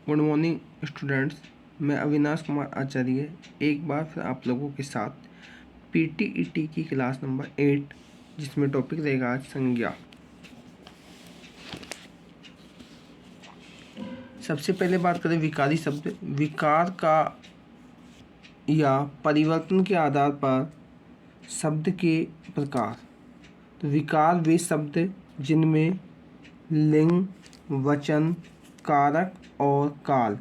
Good morning students. मैं अविनाश कुमार आचार्य एक बार फिर आप लोगों के साथ पीटीईटी की क्लास नंबर 8 जिसमें टॉपिक रहेगा आज संज्ञा। सबसे पहले बात करें विकारी शब्द। विकार का या परिवर्तन के आधार पर शब्द के प्रकार। तो विकार वे शब्द जिनमें लिंग, वचन, कारक और काल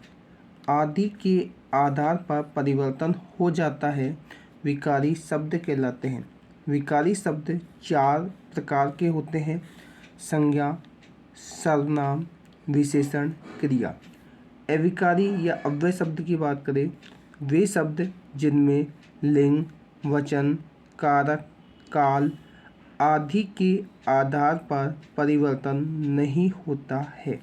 आदि के आधार पर परिवर्तन हो जाता है, विकारी शब्द कहलाते हैं। विकारी शब्द 4 प्रकार के होते हैं: संज्ञा, सर्वनाम, विशेषण, क्रिया। अविकारी या अव्यय शब्द की बात करें, वे शब्द जिनमें लिंग, वचन, कारक, काल आदि के आधार पर परिवर्तन नहीं होता है,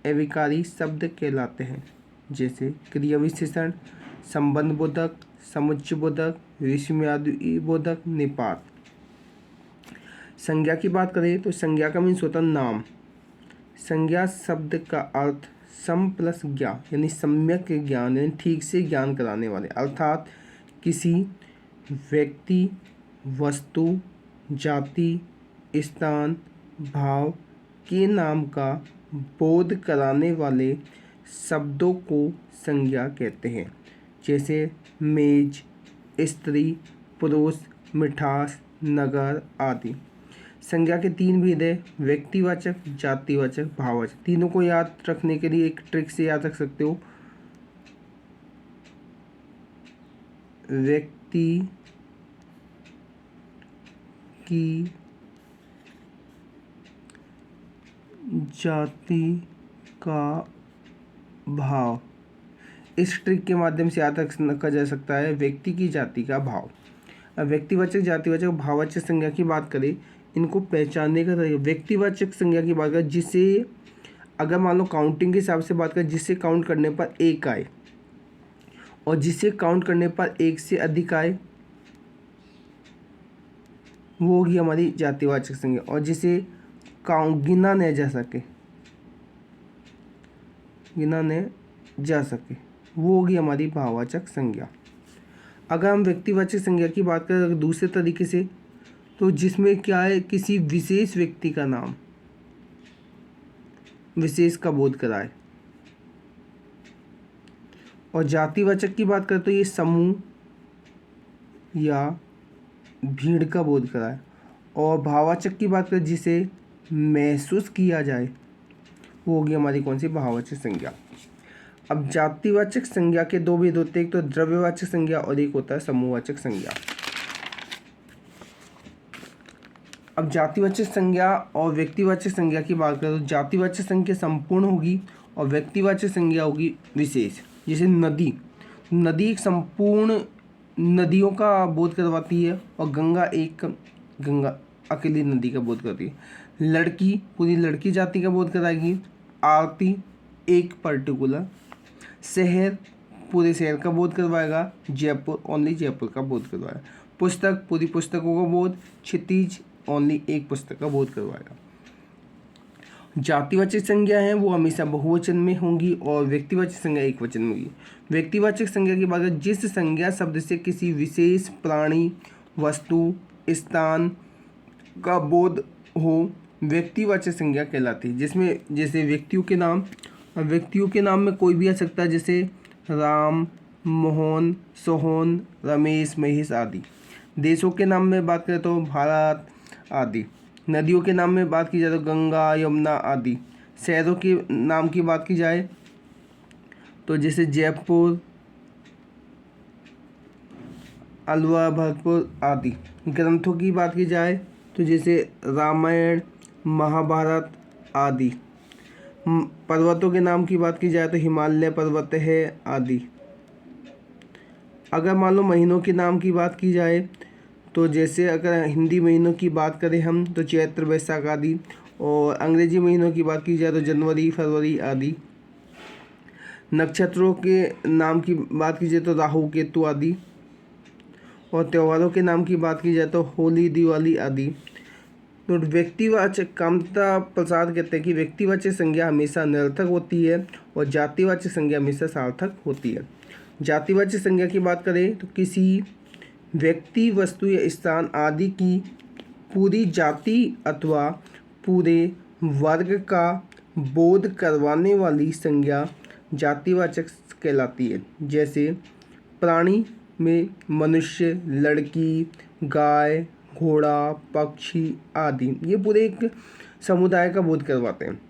अविकारी शब्द कहलाते हैं। जैसे क्रिया विशेषण, संबंध बोधक, समुच्चय बोधक, विस्मयादि बोधक, निपात। संज्ञा की बात करें तो संज्ञा का मीन्स होता है नाम। संज्ञा शब्द का अर्थ सम प्लस ज्ञा यानी सम्यक ज्ञान यानी ठीक से ज्ञान कराने वाले, अर्थात किसी व्यक्ति, वस्तु, जाति, स्थान, भाव के नाम का बोध कराने वाले शब्दों को संज्ञा कहते हैं। जैसे मेज, स्त्री, पुरुष, मिठास, नगर आदि। संज्ञा के 3 भेद है: व्यक्तिवाचक, जातिवाचक, भाववाचक। तीनों को याद रखने के लिए एक ट्रिक से याद रख सकते हो। व्यक्ति की, जाति का, भाव। इस ट्रिक के माध्यम से याद रखा जा सकता है व्यक्ति की, जाति का, भाव। अब व्यक्तिवाचक, जातिवाचक, भाववाचक संज्ञा की बात करें, इनको पहचानने का तरीका। व्यक्तिवाचक संज्ञा की बात करें जिसे अगर मान लो काउंटिंग के हिसाब से बात करें, जिसे काउंट करने पर 1 आए और जिसे काउंट करने पर 1 से अधिक आए, वो होगी हमारी जातिवाचक संज्ञा। और जिसे गिना न जा सके वो होगी हमारी भाववाचक संज्ञा। अगर हम व्यक्तिवाचक संज्ञा की बात करें दूसरे तरीके से, तो जिसमें क्या है, किसी विशेष व्यक्ति का नाम विशेष का बोध कराए। और जातिवाचक की बात करें तो ये समूह या भीड़ का बोध कराए। और भाववाचक की बात करें जिसे महसूस किया जाए, वो होगी हमारी कौन सी, भाववाचक संज्ञा। अब जातिवाचक संज्ञा के 2 भेद होते हैं, एक तो द्रव्यवाचक संज्ञा और एक होता है समूहवाचक संज्ञा। अब जातिवाचक संज्ञा और व्यक्तिवाचक संज्ञा की बात करें तो जातिवाचक संज्ञा संपूर्ण होगी और व्यक्तिवाचक संज्ञा होगी विशेष। जैसे नदी एक संपूर्ण नदियों का बोध करवाती है और गंगा अकेली नदी का बोध करती है। लड़की पूरी लड़की जाति का बोध कराएगी। आरती एक पर्टिकुलर। शहर पूरे शहर का बोध करवाएगा। जयपुर ओनली जयपुर का बोध करवाएगा। पुस्तक पूरी पुस्तकों का बोध। क्षितिज ओनली एक पुस्तक का बोध करवाएगा। जातिवाचक संज्ञा है वो हमेशा बहुवचन में होंगी और व्यक्तिवाचक संज्ञा एकवचन में होगी। व्यक्तिवाचक संज्ञा की बात करें जिस संज्ञा शब्द से किसी विशेष प्राणी, वस्तु, स्थान का बोध हो, व्यक्तिवाचक संज्ञा कहलाती है। जिसमें जैसे व्यक्तियों के नाम में कोई भी आ सकता है, जैसे राम, मोहन, सोहन, रमेश, महेश आदि। देशों के नाम में बात करें तो भारत आदि। नदियों के नाम में बात की जाए तो गंगा, यमुना आदि। शहरों के नाम की बात की जाए तो जैसे जयपुर, अलवर, भरतपुर आदि। ग्रंथों की बात की जाए तो जैसे रामायण, महाभारत आदि। पर्वतों के नाम की बात की जाए तो हिमालय पर्वत है आदि। अगर मान लो महीनों के नाम की बात की जाए तो जैसे अगर हिंदी महीनों की बात करें हम तो चैत्र, वैशाख आदि। और अंग्रेजी महीनों की बात की जाए तो जनवरी, फरवरी आदि। नक्षत्रों के नाम की बात की जाए तो राहु, केतु आदि। और त्योहारों के नाम की बात की जाए तो होली, दिवाली आदि। नोट व्यक्तिवाचक कामता प्रसाद कहते हैं कि व्यक्तिवाचक संज्ञा हमेशा निरर्थक होती है और जातिवाचक संज्ञा हमेशा सार्थक होती है। जातिवाचक संज्ञा की बात करें तो किसी व्यक्ति, वस्तु या स्थान आदि की पूरी जाति अथवा पूरे वर्ग का बोध करवाने वाली संज्ञा जातिवाचक कहलाती है। जैसे प्राणी में मनुष्य, लड़की, गाय, घोड़ा, पक्षी आदि, ये पूरे एक समुदाय का बोध करवाते हैं।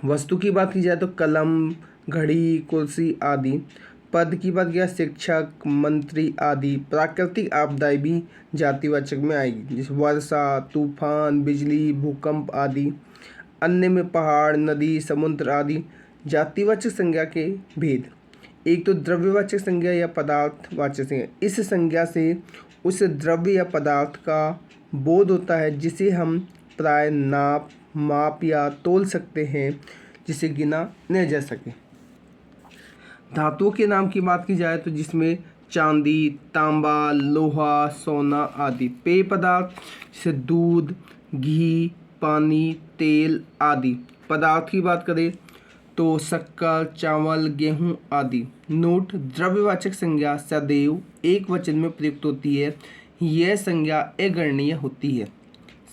वस्तु की बात की जाए तो कलम, घड़ी, कुर्सी आदि। पद की बात किया शिक्षक, मंत्री आदि। प्राकृतिक आपदाएं भी जातिवाचक में आएगी, जैसे वर्षा, तूफान, बिजली, भूकंप आदि। अन्य में पहाड़, नदी, समुद्र आदि। जातिवाचक संज्ञा के भेद, एक तो द्रव्यवाचक संज्ञा या पदार्थवाचक संज्ञा। इस संज्ञा से उस द्रव्य या पदार्थ का बोध होता है जिसे हम प्राय नाप, माप या तोल सकते हैं, जिसे गिना न जा सके। धातुओं के नाम की बात की जाए तो जिसमें चांदी, तांबा, लोहा, सोना आदि। पेय पदार्थ जैसे दूध, घी, पानी, तेल आदि। पदार्थ की बात करें तो शक्कर, चावल, गेहूं आदि। नोट द्रव्यवाचक संज्ञा सदैव एक वचन में प्रयुक्त होती है, यह संज्ञा अगणनीय होती है।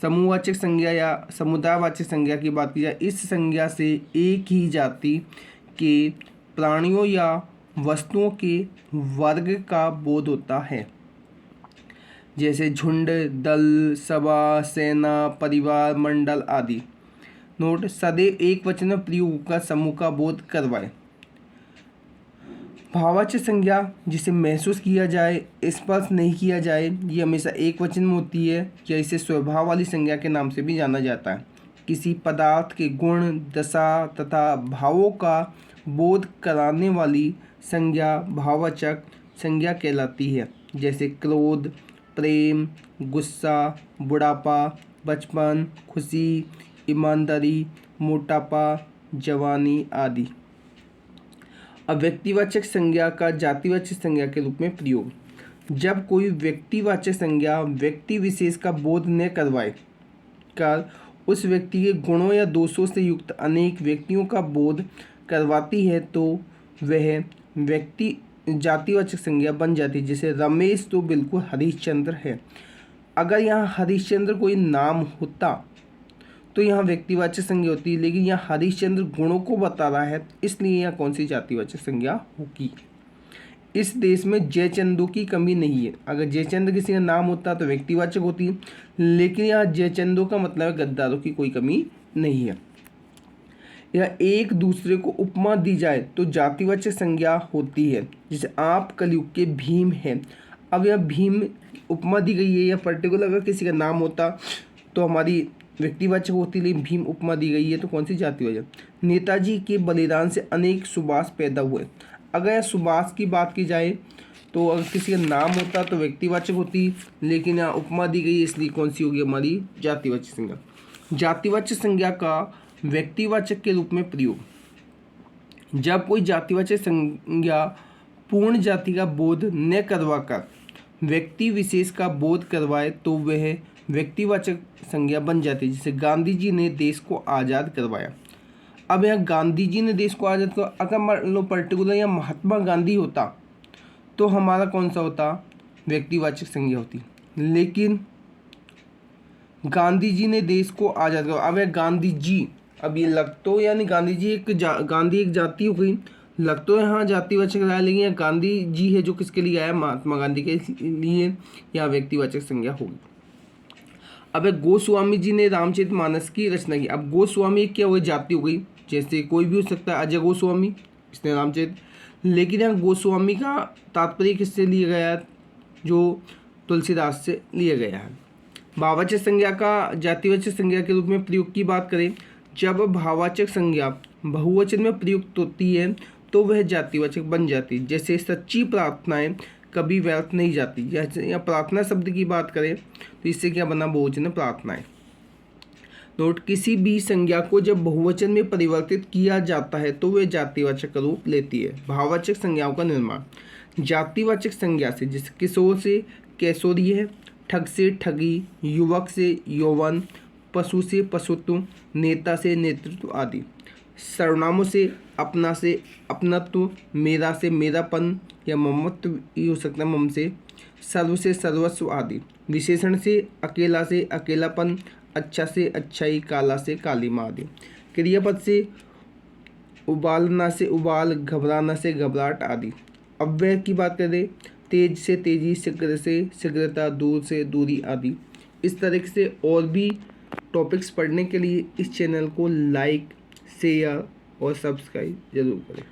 समूहवाचक संज्ञा या समुदायवाचक संज्ञा की बात की जाए, इस संज्ञा से एक ही जाति के प्राणियों या वस्तुओं के वर्ग का बोध होता है, जैसे झुंड, दल, सभा, सेना, परिवार, मंडल आदि। नोट सदैव एक वचन में प्रयोग का समूह का बोध करवाए। भाववाचक संज्ञा जिसे महसूस किया जाए, स्पर्श नहीं किया जाए, ये हमेशा एक वचन में होती है, या इसे स्वभाव वाली संज्ञा के नाम से भी जाना जाता है। किसी पदार्थ के गुण, दशा तथा भावों का बोध कराने वाली संज्ञा भाववाचक संज्ञा कहलाती है, जैसे क्रोध, प्रेम, गुस्सा, बुढ़ापा, बचपन, खुशी, ईमानदारी, मोटापा, जवानी आदि। अब व्यक्तिवाचक संज्ञा का जातिवाचक संज्ञा के रूप में प्रयोग, जब कोई व्यक्तिवाचक संज्ञा व्यक्ति विशेष का बोध न करवाए कर उस व्यक्ति के गुणों या दोषों से युक्त अनेक व्यक्तियों का बोध करवाती है तो वह व्यक्ति जातिवाचक संज्ञा बन जाती है। जैसे रमेश तो बिल्कुल हरिश्चंद्र है। अगर यहाँ हरिश्चंद्र कोई नाम होता तो यहाँ व्यक्तिवाचक संज्ञा होती है, लेकिन यहाँ हरिश्चंद्र गुणों को बता रहा है, इसलिए यहाँ कौन सी जातिवाचक संज्ञा होगी। इस देश में जयचंदों की कमी नहीं है। अगर जयचंद किसी का नाम होता तो व्यक्तिवाचक होती, लेकिन यहाँ जयचंदों का मतलब है गद्दारों की कोई कमी नहीं है। यह एक दूसरे को उपमा दी जाए तो जातिवाचक संज्ञा होती है, जैसे आप कलयुग के भीम हैं। अब यह भीम उपमा दी गई है, या पर्टिकुलर अगर किसी का नाम होता तो हमारी व्यक्तिवाचक होती, लेकिन भीम उपमा दी गई है तो कौन सी जातिवाचक। नेताजी के बलिदान से अनेक सुभाष पैदा हुए। अगर सुभाष की बात की जाए तो अगर किसी का नाम होता तो व्यक्तिवाचक होती, लेकिन यहाँ उपमा दी गई इसलिए कौन सी होगी हमारी जातिवाचक संज्ञा। जातिवाचक संज्ञा का व्यक्तिवाचक के रूप में प्रयोग, जब कोई जातिवाचक संज्ञा पूर्ण जाति का बोध न करवाकर व्यक्ति विशेष का बोध करवाए तो वह व्यक्तिवाचक संज्ञा बन जाती है। जैसे गांधी जी ने देश को आज़ाद करवाया। अब यहाँ गांधी जी ने देश को आज़ाद करवाया, अगर मान लो पर्टिकुलर या महात्मा गांधी होता तो हमारा कौन सा होता, व्यक्तिवाचक संज्ञा होती। लेकिन गांधी जी ने देश को आज़ाद करवाया। अब यह गांधी जी, अब ये लग तो यानी गांधी जी गांधी एक जाति हो गई, लग तो यहाँ जातिवाचक रहा है, लेकिन यह गांधी जी है जो किसके लिए आया, महात्मा गांधी के लिए, यहाँ व्यक्तिवाचक संज्ञा होगी। अब गोस्वामी जी ने रामचरितमानस की रचना की। अब गोस्वामी क्या हुई, जाति हो गई, जैसे कोई भी हो सकता है, अजय गोस्वामी इसने रामचरित, लेकिन यहाँ गोस्वामी का तात्पर्य किससे लिया गया है, जो तुलसीदास से लिया गया है। भाववाचक संज्ञा का जातिवाचक संज्ञा के रूप में प्रयोग की बात करें, जब भाववाचक संज्ञा बहुवचन में प्रयुक्त होती है तो वह जातिवाचक बन जाती है। जैसे सच्ची प्रार्थनाएं कभी व्यर्थ नहीं जाती। जैसे या प्रार्थना शब्द की बात करें तो इससे क्या बना, बहुवचन में प्रार्थनाएं। नोट, किसी भी संज्ञा को जब बहुवचन में परिवर्तित किया जाता है तो वह जातिवाचक रूप लेती है। भाववाचक संज्ञाओं का निर्माण, जातिवाचक संज्ञा से, जैसे किशोर से कैशोरी है, ठग से ठगी, युवक से यौवन, पशु से पशुत्व, नेता से नेतृत्व आदि। सर्वनामों से अपना से अपनत्व, मेरा से मेरापन या ममत्व ही हो सकता है, मम से, सर्व से सर्वस्व आदि। विशेषण से अकेला से अकेलापन, अच्छा से अच्छाई, काला से कालीमा आदि। क्रियापद से उबालना से उबाल, घबराना से घबराहट आदि। अव्यय की बात करें, तेज से तेजी, शीघ्र से शीघ्रता, दूर से दूरी आदि। इस तरीके से और भी टॉपिक्स पढ़ने के लिए इस चैनल को लाइक, शेयर और सब्सक्राइब जरूर करें।